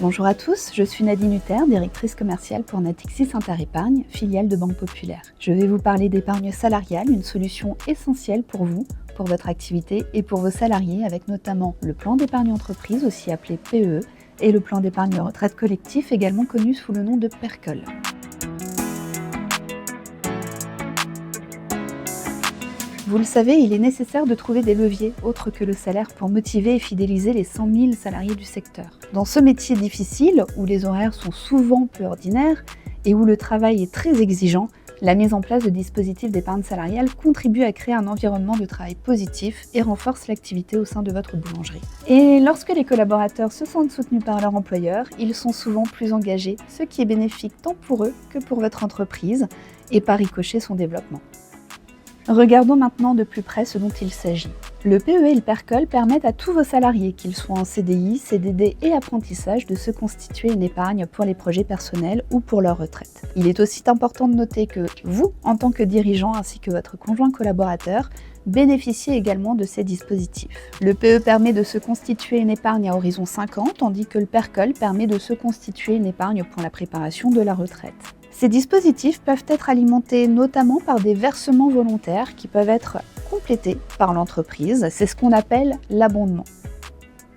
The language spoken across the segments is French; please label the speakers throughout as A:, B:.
A: Bonjour à tous, je suis Nadine Hutter, directrice commerciale pour Natixis Interépargne, filiale de Banque Populaire. Je vais vous parler d'épargne salariale, une solution essentielle pour vous, pour votre activité et pour vos salariés, avec notamment le plan d'épargne entreprise, aussi appelé PEE, et le plan d'épargne retraite collectif, également connu sous le nom de PERCOL. Vous le savez, il est nécessaire de trouver des leviers autres que le salaire pour motiver et fidéliser les 100 000 salariés du secteur. Dans ce métier difficile, où les horaires sont souvent peu ordinaires et où le travail est très exigeant, la mise en place de dispositifs d'épargne salariale contribue à créer un environnement de travail positif et renforce l'activité au sein de votre boulangerie. Et lorsque les collaborateurs se sentent soutenus par leur employeur, ils sont souvent plus engagés, ce qui est bénéfique tant pour eux que pour votre entreprise et par ricochet son développement. Regardons maintenant de plus près ce dont il s'agit. Le PEE et le PERCOL permettent à tous vos salariés, qu'ils soient en CDI, CDD et apprentissage, de se constituer une épargne pour les projets personnels ou pour leur retraite. Il est aussi important de noter que vous, en tant que dirigeant ainsi que votre conjoint collaborateur, bénéficiez également de ces dispositifs. Le PEE permet de se constituer une épargne à horizon 5 ans, tandis que le PERCOL permet de se constituer une épargne pour la préparation de la retraite. Ces dispositifs peuvent être alimentés notamment par des versements volontaires qui peuvent être complétés par l'entreprise. C'est ce qu'on appelle l'abondement.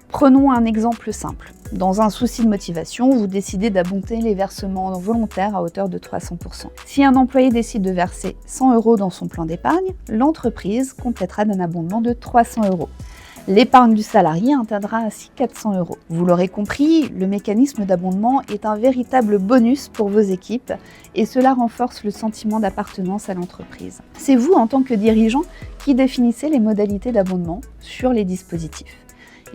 A: Prenons un exemple simple. Dans un souci de motivation, vous décidez d'abonder les versements volontaires à hauteur de 300%. Si un employé décide de verser 100 € dans son plan d'épargne, l'entreprise complétera d'un abondement de 300 €. L'épargne du salarié atteindra ainsi 400 €. Vous l'aurez compris, le mécanisme d'abondement est un véritable bonus pour vos équipes et cela renforce le sentiment d'appartenance à l'entreprise. C'est vous, en tant que dirigeant, qui définissez les modalités d'abondement sur les dispositifs.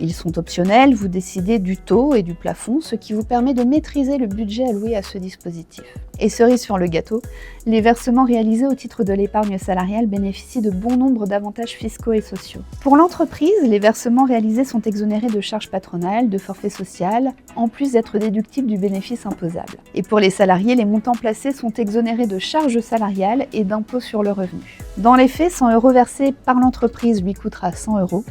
A: Ils sont optionnels, vous décidez du taux et du plafond, ce qui vous permet de maîtriser le budget alloué à ce dispositif. Et cerise sur le gâteau, les versements réalisés au titre de l'épargne salariale bénéficient de bon nombre d'avantages fiscaux et sociaux. Pour l'entreprise, les versements réalisés sont exonérés de charges patronales, de forfait social, en plus d'être déductibles du bénéfice imposable. Et pour les salariés, les montants placés sont exonérés de charges salariales et d'impôts sur le revenu. Dans les faits, 100 € versés par l'entreprise lui coûtera 100 €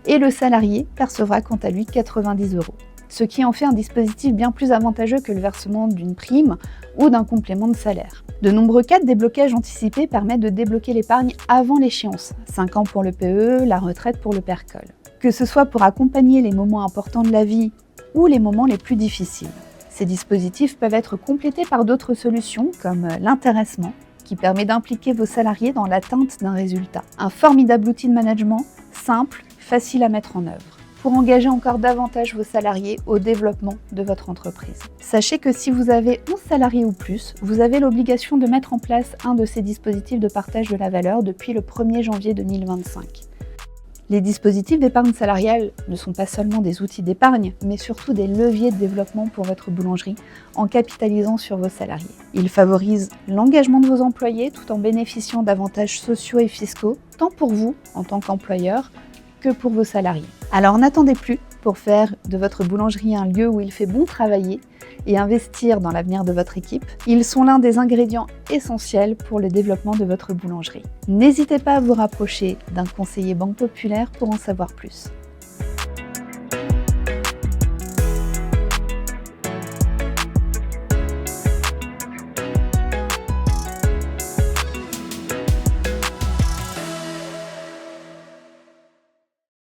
A: et le salarié percevra quant à lui 90 €, ce qui en fait un dispositif bien plus avantageux que le versement d'une prime ou d'un complément de salaire. De nombreux cas de déblocage anticipé permettent de débloquer l'épargne avant l'échéance, 5 ans pour le PEE, la retraite pour le PERCOL. Que ce soit pour accompagner les moments importants de la vie ou les moments les plus difficiles. Ces dispositifs peuvent être complétés par d'autres solutions comme l'intéressement, qui permet d'impliquer vos salariés dans l'atteinte d'un résultat. Un formidable outil de management, simple, facile à mettre en œuvre, pour engager encore davantage vos salariés au développement de votre entreprise. Sachez que si vous avez 11 salariés ou plus, vous avez l'obligation de mettre en place un de ces dispositifs de partage de la valeur depuis le 1er janvier 2025. Les dispositifs d'épargne salariale ne sont pas seulement des outils d'épargne, mais surtout des leviers de développement pour votre boulangerie en capitalisant sur vos salariés. Ils favorisent l'engagement de vos employés tout en bénéficiant d'avantages sociaux et fiscaux, tant pour vous en tant qu'employeur que pour vos salariés. Alors n'attendez plus pour faire de votre boulangerie un lieu où il fait bon travailler et investir dans l'avenir de votre équipe. Ils sont l'un des ingrédients essentiels pour le développement de votre boulangerie. N'hésitez pas à vous rapprocher d'un conseiller Banque Populaire pour en savoir plus.